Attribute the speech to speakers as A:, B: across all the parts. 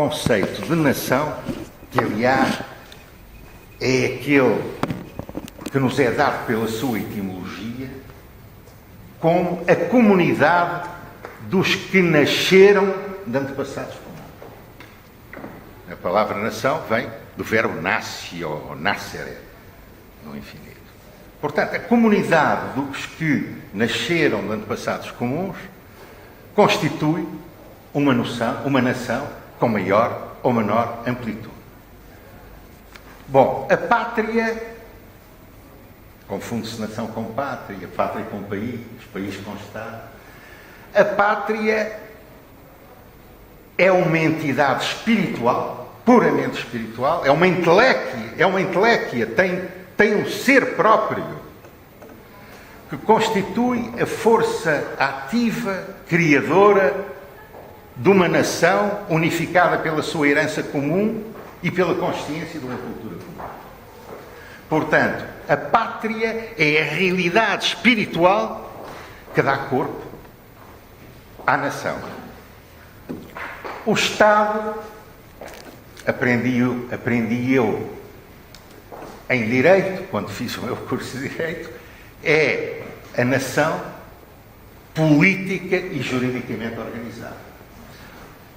A: conceito de nação, que aliás é aquele que nos é dado pela sua etimologia, como a comunidade dos que nasceram de antepassados comuns. A palavra nação vem do verbo nasce ou nascere, no infinito. Portanto, a comunidade dos que nasceram de antepassados comuns constitui uma nação com maior ou menor amplitude. Bom, a pátria, confunde-se nação com pátria com país com Estado. A pátria é uma entidade espiritual, puramente espiritual, é uma inteléquia, tem um ser próprio, que constitui a força ativa, criadora de uma nação unificada pela sua herança comum e pela consciência de uma cultura comum. Portanto, a pátria é a realidade espiritual que dá corpo à nação. O Estado, aprendi eu em Direito, quando fiz o meu curso de Direito, é a nação política e juridicamente organizada.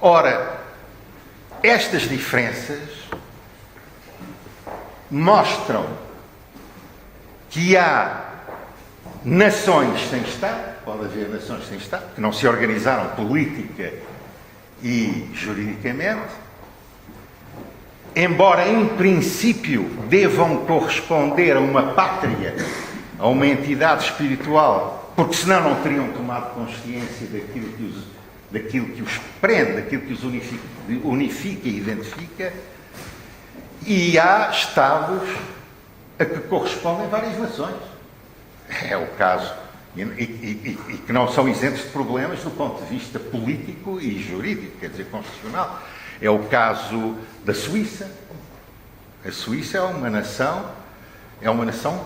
A: Ora, estas diferenças mostram que há nações sem Estado, pode haver nações sem Estado, que não se organizaram política e juridicamente, embora em princípio devam corresponder a uma pátria, a uma entidade espiritual, porque senão não teriam tomado consciência daquilo que os prende, daquilo que os unifica e identifica, e há Estados a que correspondem várias nações. É o caso, e que não são isentos de problemas do ponto de vista político e jurídico, quer dizer, constitucional. É o caso da Suíça. A Suíça é uma nação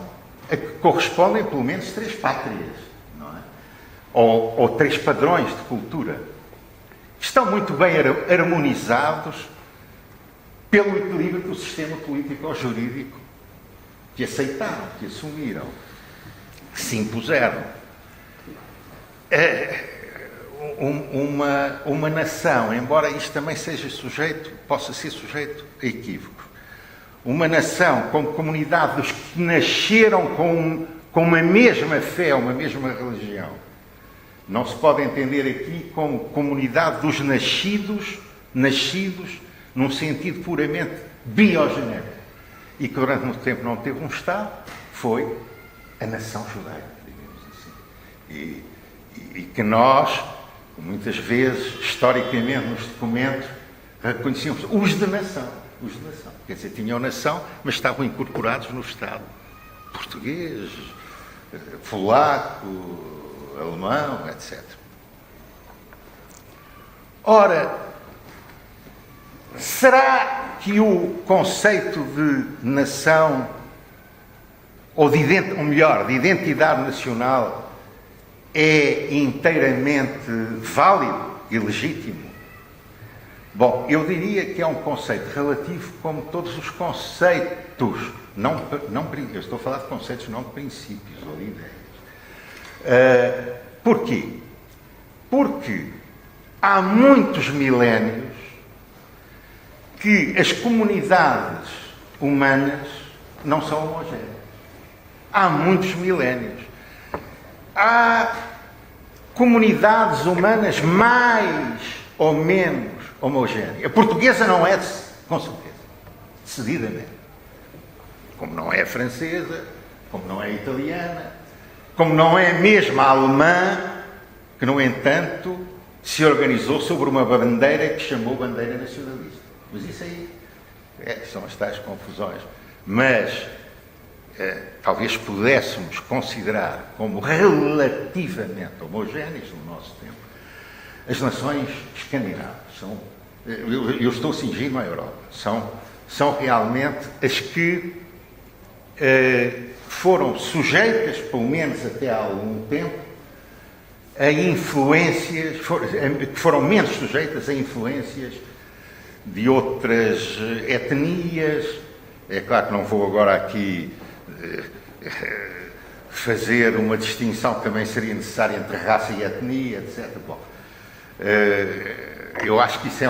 A: a que correspondem pelo menos 3 pátrias, não é? Ou 3 padrões de cultura, que estão muito bem harmonizados pelo equilíbrio do sistema político-jurídico que aceitaram, que assumiram, que se impuseram. Uma nação, embora isto também possa ser sujeito a equívocos, uma nação como comunidade dos que nasceram com uma mesma fé, uma mesma religião, não se pode entender aqui como comunidade dos nascidos num sentido puramente biogenético, e que durante muito tempo não teve um Estado, foi a nação judaica, digamos assim. E que nós, muitas vezes, historicamente, nos documentos, reconhecíamos os de nação. Quer dizer, tinham nação, mas estavam incorporados no Estado. Português, polaco, alemão, etc. Ora, será que o conceito de nação, ou de identidade nacional, é inteiramente válido e legítimo? Bom, eu diria que é um conceito relativo como todos os conceitos. Eu estou a falar de conceitos, não de princípios ou de ideias. Porquê? Porque há muitos milénios que as comunidades humanas não são homogéneas. Há muitos milénios. Há comunidades humanas mais ou menos homogéneas. A portuguesa não é, com certeza, decididamente. Como não é a francesa, como não é a italiana, como não é mesmo a alemã, que, no entanto, se organizou sobre uma bandeira que chamou bandeira nacionalista. Mas isso aí são as tais confusões. Mas talvez pudéssemos considerar como relativamente homogéneas no nosso tempo as nações escandinavas. Eu estou cingindo à Europa. São realmente as que foram sujeitas, pelo menos até há algum tempo, a influências, que foram menos sujeitas a influências de outras etnias. É claro que não vou agora aqui fazer uma distinção que também seria necessária entre raça e etnia, etc. Bom, eu acho que isso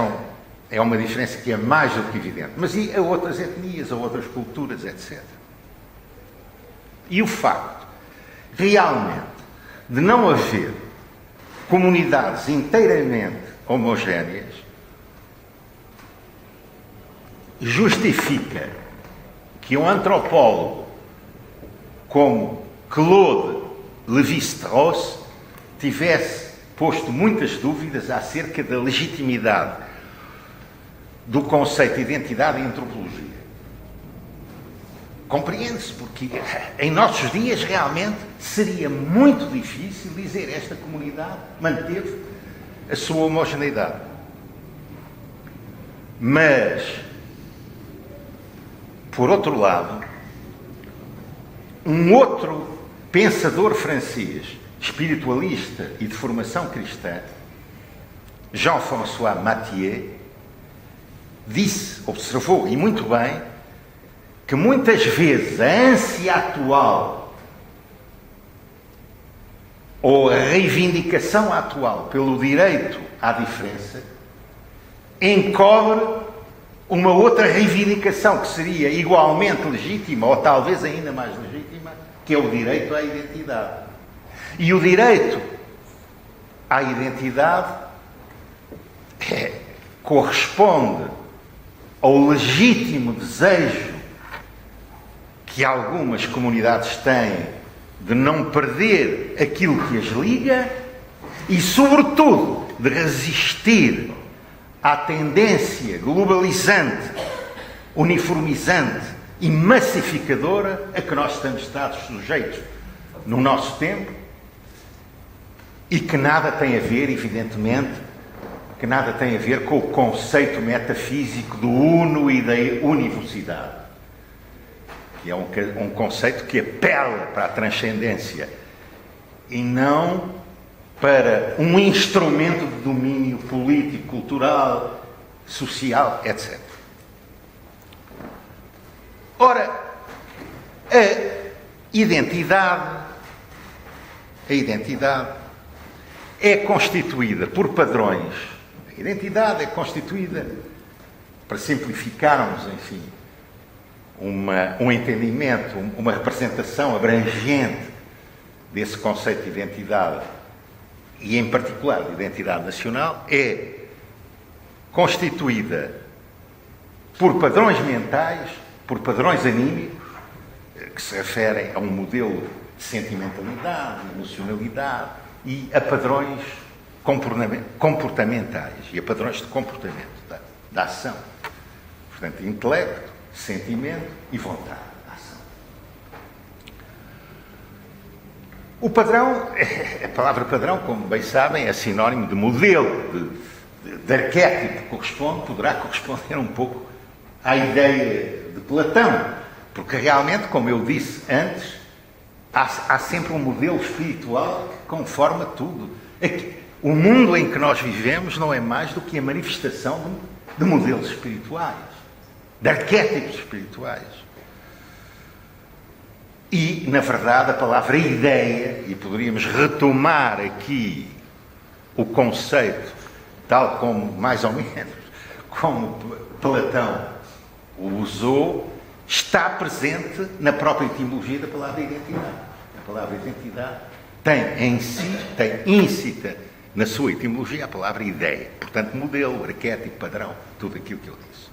A: é uma diferença que é mais do que evidente. Mas e a outras etnias, a outras culturas, etc. E o facto, realmente, de não haver comunidades inteiramente homogéneas, justifica que um antropólogo como Claude Lévi-Strauss tivesse posto muitas dúvidas acerca da legitimidade do conceito de identidade em antropologia. Compreende-se, porque em nossos dias realmente seria muito difícil dizer esta comunidade manteve a sua homogeneidade. Mas, por outro lado, um outro pensador francês, espiritualista e de formação cristã, Jean-François Mathieu, observou, e muito bem, que muitas vezes a ânsia atual ou a reivindicação atual pelo direito à diferença encobre uma outra reivindicação que seria igualmente legítima, ou talvez ainda mais legítima, que é o direito à identidade. E o direito à identidade corresponde ao legítimo desejo que algumas comunidades têm de não perder aquilo que as liga e, sobretudo, de resistir à tendência globalizante, uniformizante e massificadora a que nós estamos sujeitos no nosso tempo e que nada tem a ver, evidentemente, que nada tem a ver com o conceito metafísico do uno e da univocidade, que é um conceito que apela para a transcendência e não para um instrumento de domínio político, cultural, social, etc. Ora, a identidade é constituída por padrões. A identidade é constituída, para simplificarmos, enfim, um entendimento, uma representação abrangente desse conceito de identidade, e em particular de identidade nacional, é constituída por padrões mentais, por padrões anímicos, que se referem a um modelo de sentimentalidade, emocionalidade, e a padrões comportamentais, e a padrões de comportamento, da ação. Portanto, intelecto, sentimento e vontade, ação. O padrão, a palavra padrão, como bem sabem, é sinónimo de modelo, de arquétipo, poderá corresponder um pouco à ideia de Platão, porque realmente, como eu disse antes, há sempre um modelo espiritual que conforma tudo. O mundo em que nós vivemos não é mais do que a manifestação de modelos espirituais, de arquétipos espirituais. E, na verdade, a palavra ideia, e poderíamos retomar aqui o conceito, tal como, mais ou menos, como Platão o usou, está presente na própria etimologia da palavra identidade. A palavra identidade tem em si, tem íncita na sua etimologia a palavra ideia. Portanto, modelo, arquétipo, padrão, tudo aquilo que eu disse.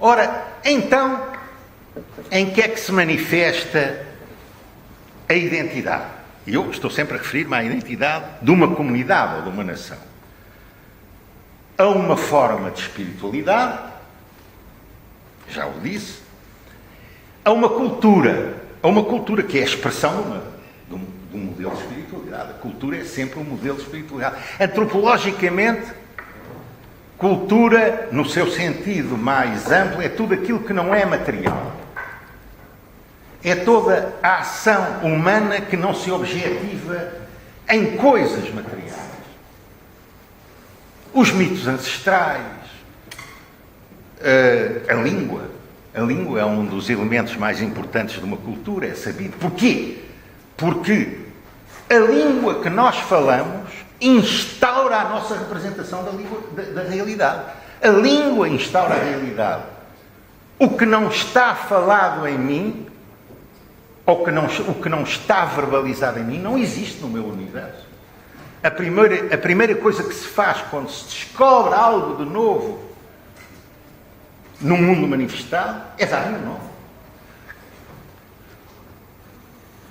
A: Ora, então, em que é que se manifesta a identidade? Eu estou sempre a referir-me à identidade de uma comunidade ou de uma nação. A uma forma de espiritualidade, já o disse, a uma cultura que é a expressão de um modelo de espiritualidade. A cultura é sempre um modelo de espiritualidade. Antropologicamente, cultura, no seu sentido mais amplo, é tudo aquilo que não é material. É toda a ação humana que não se objetiva em coisas materiais. Os mitos ancestrais, A língua. A língua é um dos elementos mais importantes de uma cultura, é sabido. Porquê? Porque a língua que nós falamos instaura a nossa representação da realidade. A língua instaura a realidade. O que não está falado em mim, ou o que não está verbalizado em mim, não existe no meu universo. A primeira coisa que se faz quando se descobre algo de novo no mundo manifestado é dar-lhe um nome.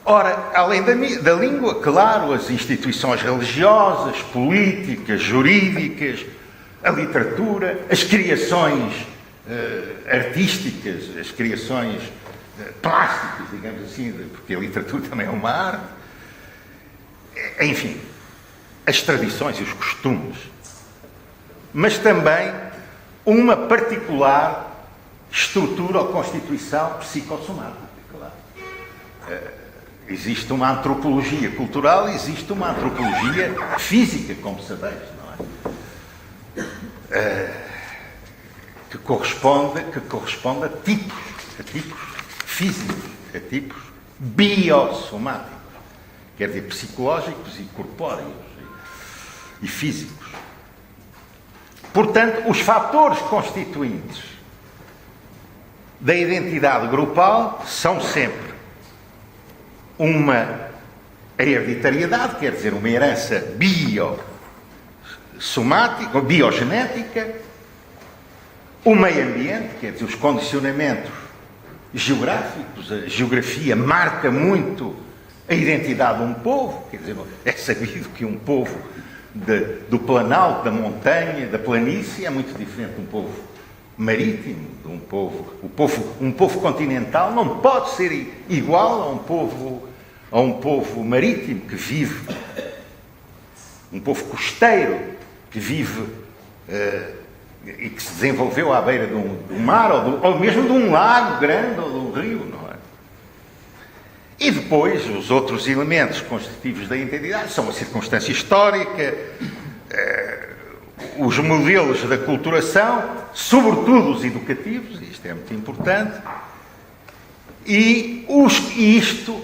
A: Ora, além da língua, claro, as instituições religiosas, políticas, jurídicas, a literatura, as criações artísticas, as criações plásticas, digamos assim, porque a literatura também é uma arte, enfim, as tradições e os costumes, mas também uma particular estrutura ou constituição psicossomática, claro. Existe uma antropologia cultural, existe uma antropologia física, como sabeis, não é? Que corresponde a tipos físicos, a tipos biossomáticos, quer dizer, psicológicos e corpóreos e físicos. Portanto, os fatores constituintes da identidade grupal são sempre a hereditariedade, quer dizer, uma herança biossomática, ou biogenética, o meio ambiente, quer dizer, os condicionamentos geográficos. A geografia marca muito a identidade de um povo, quer dizer, é sabido que um povo do Planalto, da montanha, da planície, é muito diferente de um povo marítimo, de um povo continental não pode ser igual a um povo marítimo que vive, um povo costeiro que vive e que se desenvolveu à beira de um mar ou mesmo de um lago grande ou de um rio, não é? E depois, os outros elementos constitutivos da identidade são a circunstância histórica, os modelos da culturação, sobretudo os educativos, isto é muito importante, e isto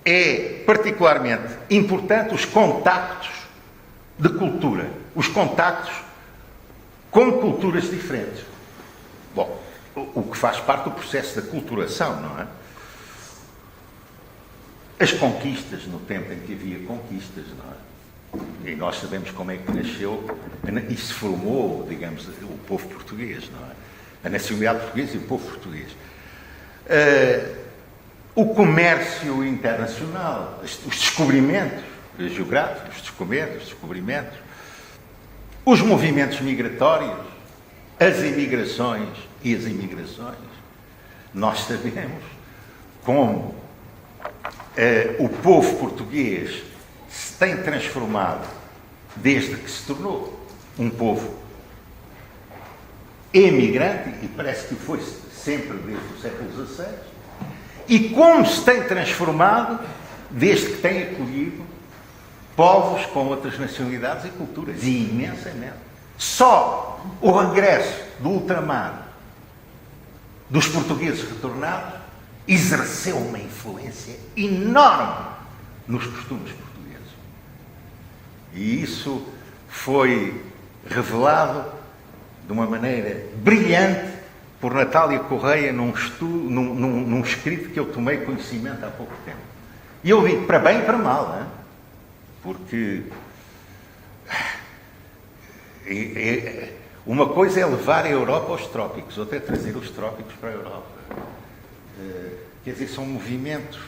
A: é particularmente importante, os contactos de cultura, os contactos com culturas diferentes. Bom, o que faz parte do processo da culturação, não é? As conquistas, no tempo em que havia conquistas, não é? E nós sabemos como é que nasceu e se formou, digamos, o povo português, não é? A nacionalidade portuguesa e o povo português. O comércio internacional, os descobrimentos geográficos, os descobrimentos, os movimentos migratórios, as imigrações e as imigrações. Nós sabemos como o povo português se tem transformado desde que se tornou um povo emigrante, e parece que foi sempre desde o século XVI, e como se tem transformado desde que tem acolhido povos com outras nacionalidades e culturas, e imensamente. Só o regresso do ultramar dos portugueses retornados exerceu uma influência enorme nos costumes portugueses. E isso foi revelado de uma maneira brilhante por Natália Correia num escrito que eu tomei conhecimento há pouco tempo. E eu digo, para bem e para mal, hein? Porque uma coisa é levar a Europa aos trópicos, outra é trazer os trópicos para a Europa. Quer dizer, são movimentos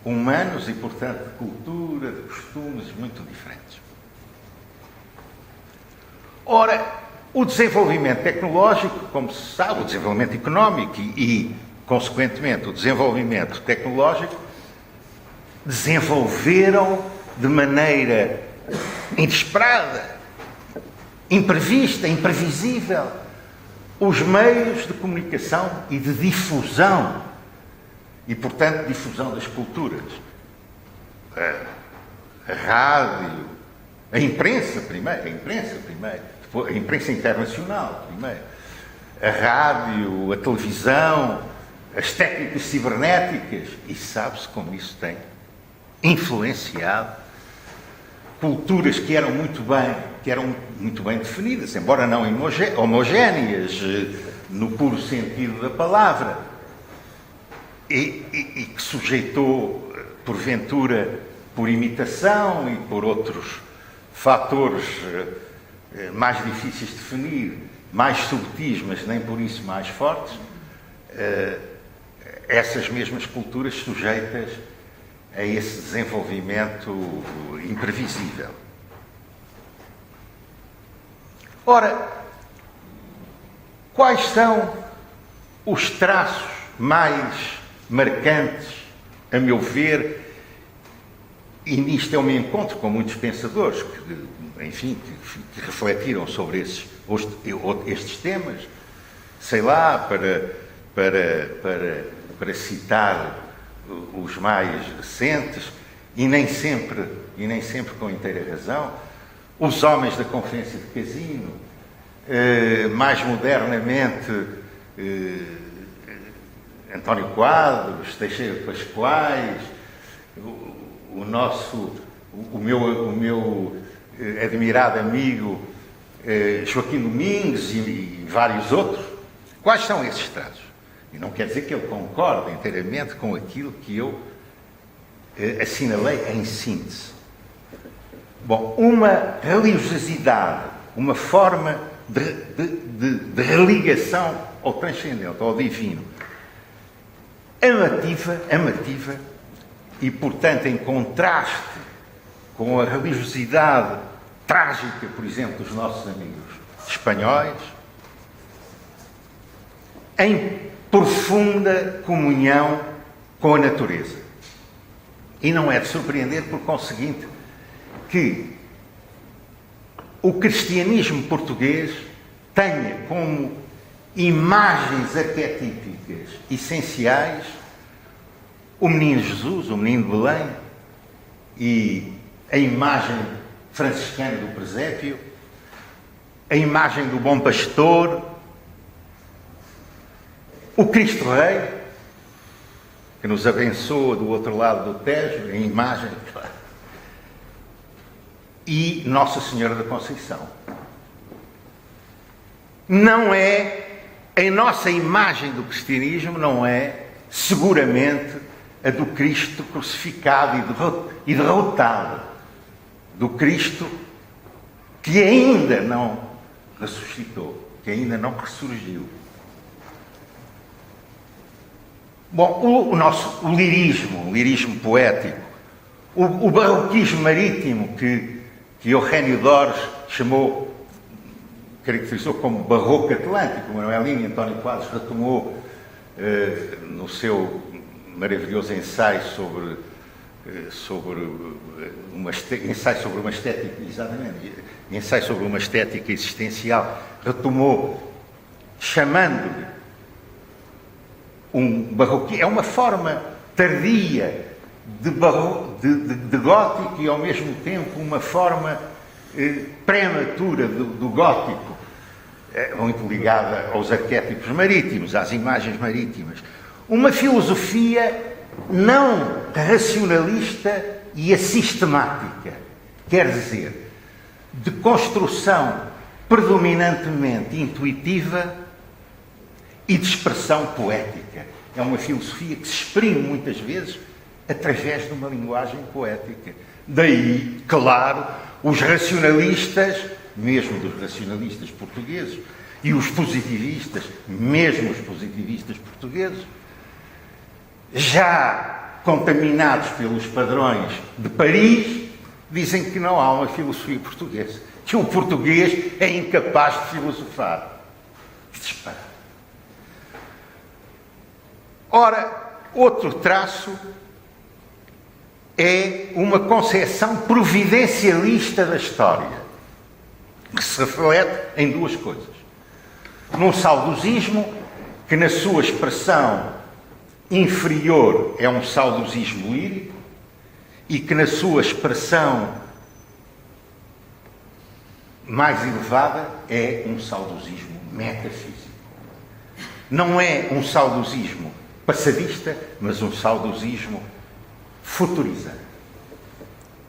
A: humanos e, portanto, de cultura, de costumes muito diferentes. Ora, o desenvolvimento tecnológico, como se sabe, o desenvolvimento económico e consequentemente, o desenvolvimento tecnológico desenvolveram de maneira inesperada, imprevista, imprevisível, os meios de comunicação e de difusão, e, portanto, difusão das culturas. A rádio, a imprensa primeiro, a imprensa internacional, primeiro, a rádio, a televisão, as técnicas cibernéticas, e sabe-se como isso tem influenciado culturas que eram muito bem definidas, embora não homogéneas, no puro sentido da palavra, e que sujeitou, porventura, por imitação e por outros fatores mais difíceis de definir, mais subtis, mas nem por isso mais fortes, essas mesmas culturas sujeitas a esse desenvolvimento imprevisível. Ora, quais são os traços mais marcantes, a meu ver, e nisto eu me encontro com muitos pensadores que refletiram sobre estes temas, sei lá, para citar os mais recentes, e nem sempre com inteira razão, os homens da Conferência de Casino, mais modernamente António Quadros, Teixeira Pascoais, o meu admirado amigo Joaquim Domingues e vários outros. Quais são esses traços? E não quer dizer que ele concorde inteiramente com aquilo que eu assinalei em síntese. Bom, uma religiosidade, uma forma de religação ao transcendente, ao divino, amativa e, portanto, em contraste com a religiosidade trágica, por exemplo, dos nossos amigos espanhóis, em profunda comunhão com a natureza. E não é de surpreender, por conseguinte, que o cristianismo português tenha como imagens arquetípicas essenciais o menino Jesus, o menino de Belém, e a imagem franciscana do presépio, a imagem do bom pastor, o Cristo Rei, que nos abençoa do outro lado do Tejo, a imagem, claro, e Nossa Senhora da Conceição. Não é, a nossa imagem do cristianismo não é, seguramente, a do Cristo crucificado e derrotado, do Cristo que ainda não ressuscitou, que ainda não ressurgiu. Bom, o lirismo poético, o barroquismo marítimo que Eugenio Dores caracterizou como barroco atlântico, Manuelino e António Quadros retomou no seu maravilhoso ensaio ensaio sobre uma estética, exatamente, ensaio sobre uma estética existencial, retomou, chamando-lhe um barroquismo, é uma forma tardia de gótico e ao mesmo tempo uma forma prematura do gótico, muito ligada aos arquétipos marítimos, às imagens marítimas. Uma filosofia não racionalista e assistemática, quer dizer, de construção predominantemente intuitiva e de expressão poética. É uma filosofia que se exprime muitas vezes através de uma linguagem poética. Daí, claro, os racionalistas, mesmo dos racionalistas portugueses, e os positivistas, mesmo os positivistas portugueses, já contaminados pelos padrões de Paris, dizem que não há uma filosofia portuguesa, que o português é incapaz de filosofar. Que disparate. Ora, outro traço é uma concepção providencialista da história, que se reflete em duas coisas. Num saudosismo, que na sua expressão inferior é um saudosismo lírico, e que na sua expressão mais elevada é um saudosismo metafísico. Não é um saudosismo passadista, mas um saudosismo futurizante.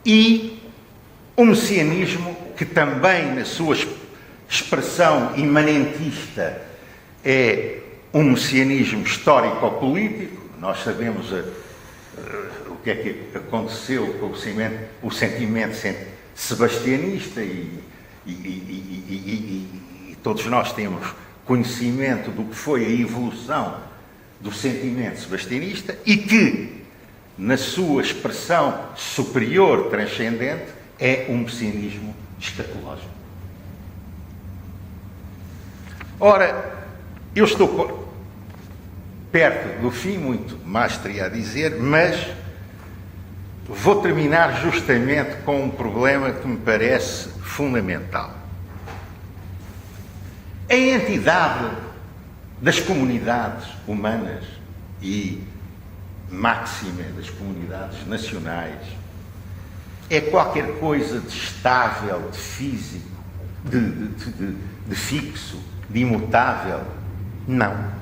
A: E o messianismo, que também na sua expressão imanentista é um messianismo histórico-político. Nós sabemos o que é que aconteceu com o sentimento sebastianista e todos nós temos conhecimento do que foi a evolução do sentimento sebastianista e que, na sua expressão superior, transcendente, é um messianismo escatológico. Ora, eu estou perto do fim, muito mais teria a dizer, mas vou terminar justamente com um problema que me parece fundamental. A entidade das comunidades humanas e máxima das comunidades nacionais é qualquer coisa de estável, de físico, de fixo, de imutável? Não.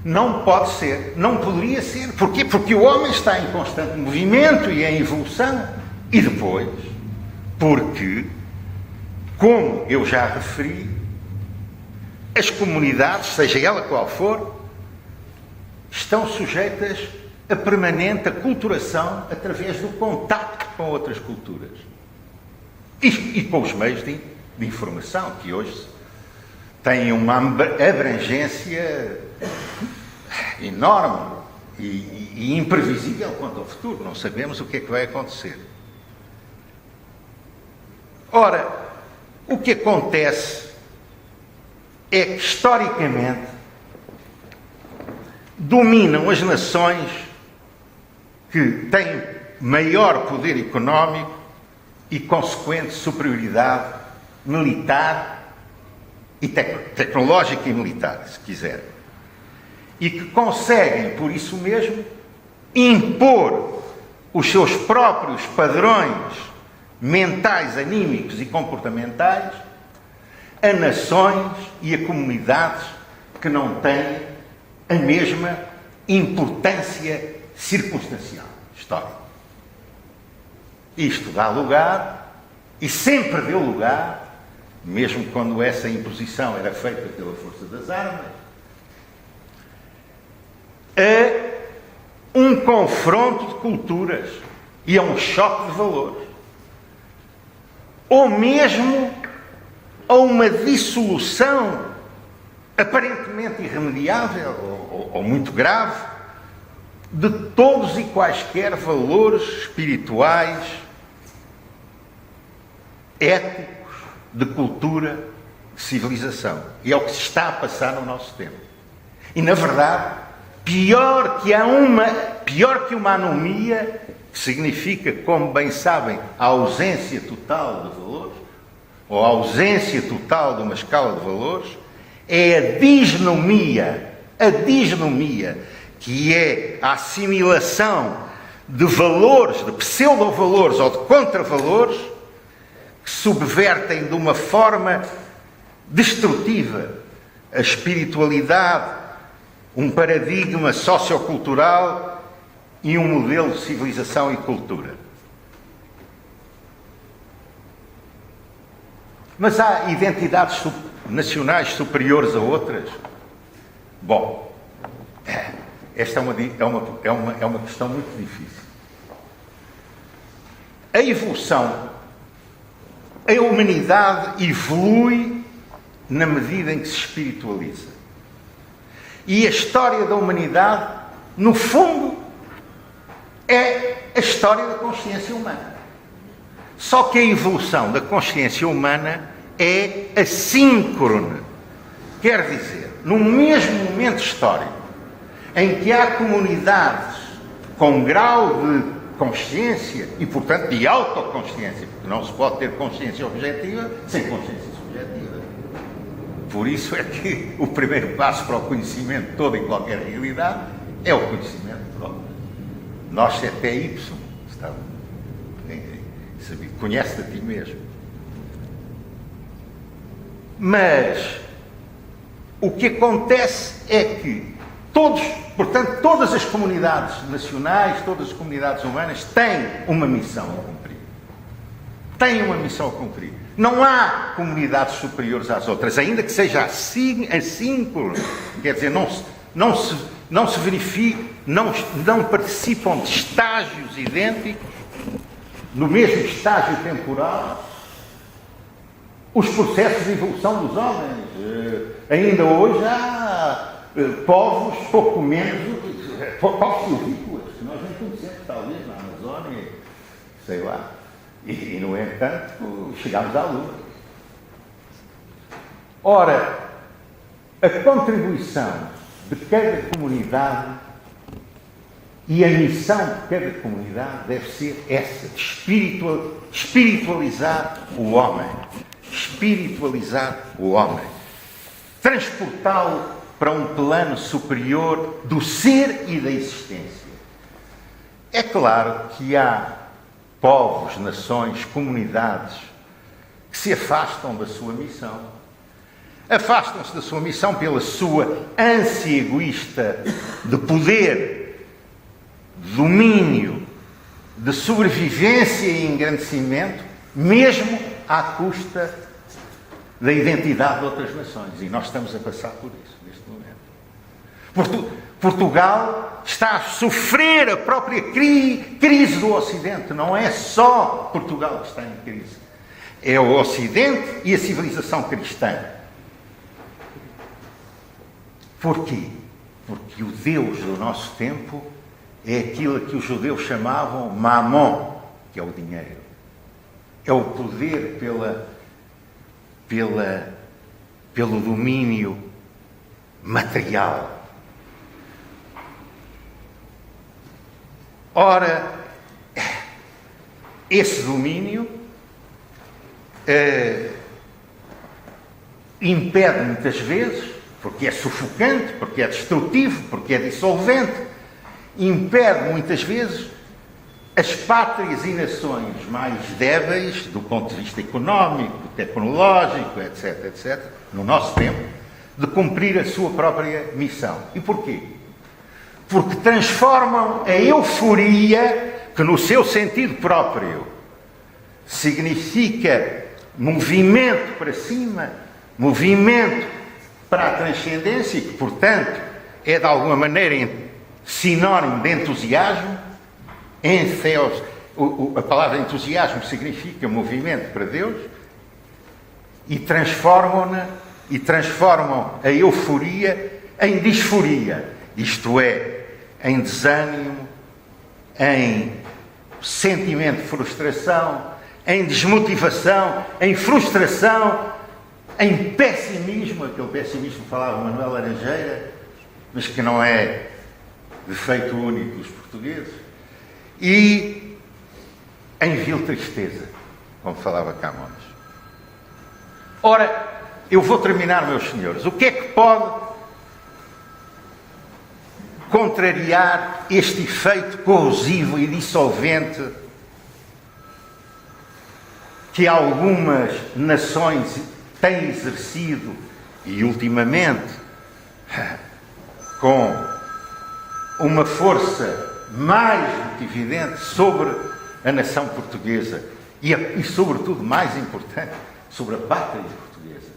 A: Não pode ser, não poderia ser. Porquê? Porque o homem está em constante movimento e em evolução. E depois, porque, como eu já referi, as comunidades, seja ela qual for, estão sujeitas a permanente aculturação através do contacto com outras culturas. E com os meios de informação, que hoje têm uma abrangência enorme e imprevisível quanto ao futuro. Não sabemos o que é que vai acontecer. Ora, o que acontece é que, historicamente, dominam as nações que têm maior poder económico e consequente superioridade militar e tecnológica e militar, se quiser. E que conseguem, por isso mesmo, impor os seus próprios padrões mentais, anímicos e comportamentais a nações e a comunidades que não têm a mesma importância circunstancial, histórica. Isto dá lugar, e sempre deu lugar, mesmo quando essa imposição era feita pela força das armas, a um confronto de culturas e a um choque de valores. Ou mesmo a uma dissolução aparentemente irremediável ou muito grave de todos e quaisquer valores espirituais, éticos, de cultura, de civilização. E é o que se está a passar no nosso tempo. E, na verdade, pior que uma anomia, que significa, como bem sabem, a ausência total de valores, ou a ausência total de uma escala de valores, é a disnomia, que é a assimilação de valores, de pseudo-valores ou de contra-valores, que subvertem de uma forma destrutiva a espiritualidade, um paradigma sociocultural e um modelo de civilização e cultura. Mas há identidades nacionais superiores a outras? Bom, esta é uma questão muito difícil. A evolução, a humanidade evolui na medida em que se espiritualiza. E a história da humanidade, no fundo, é a história da consciência humana. Só que a evolução da consciência humana é assíncrona. Quer dizer, no mesmo momento histórico em que há comunidades com grau de consciência e, portanto, de autoconsciência, porque não se pode ter consciência objetiva sem consciência subjetiva. Por isso é que o primeiro passo para o conhecimento de toda e qualquer realidade é o conhecimento próprio. Nós, até Y, conhece-te a ti mesmo. Mas o que acontece é que portanto, todas as comunidades nacionais, todas as comunidades humanas têm uma missão a cumprir. Têm uma missão a cumprir. Não há comunidades superiores às outras, ainda que seja assim, quer dizer, não se verifica, não participam de estágios idênticos, no mesmo estágio temporal, os processos de evolução dos homens. Ainda hoje há povos pouco menos, povos silvícolas, que nós não conhecemos, talvez, na Amazónia, sei lá. E, no entanto, chegámos à Lua. Ora, a contribuição de cada comunidade e a missão de cada comunidade deve ser essa, de espiritualizar o homem. Espiritualizar o homem. Transportá-lo para um plano superior do ser e da existência. É claro que há povos, nações, comunidades que se afastam da sua missão. Afastam-se da sua missão pela sua ânsia egoísta de poder, de domínio, de sobrevivência e engrandecimento, mesmo à custa da identidade de outras nações. E nós estamos a passar por isso neste momento. Portugal está a sofrer a própria crise do Ocidente. Não é só Portugal que está em crise. É o Ocidente e a civilização cristã. Porquê? Porque o Deus do nosso tempo é aquilo que os judeus chamavam Mamon, que é o dinheiro. É o poder pelo domínio material. Ora, esse domínio impede muitas vezes, porque é sufocante, porque é destrutivo, porque é dissolvente, impede muitas vezes as pátrias e nações mais débeis, do ponto de vista económico, tecnológico, etc., etc., no nosso tempo, de cumprir a sua própria missão. E porquê? Porque transformam a euforia, que no seu sentido próprio significa movimento para cima, movimento para a transcendência, e que, portanto, é de alguma maneira sinónimo de entusiasmo. A palavra entusiasmo significa movimento para Deus, e transformam a euforia em disforia, isto é, em desânimo, em sentimento de frustração, em desmotivação, em frustração, em pessimismo, aquele pessimismo que falava Manuel Laranjeira, mas que não é defeito único dos portugueses, e em vil tristeza, como falava Camões. Ora, eu vou terminar, meus senhores. O que é que pode contrariar este efeito corrosivo e dissolvente que algumas nações têm exercido, e ultimamente com uma força mais do que evidente sobre a nação portuguesa e sobretudo, mais importante, sobre a pátria portuguesa?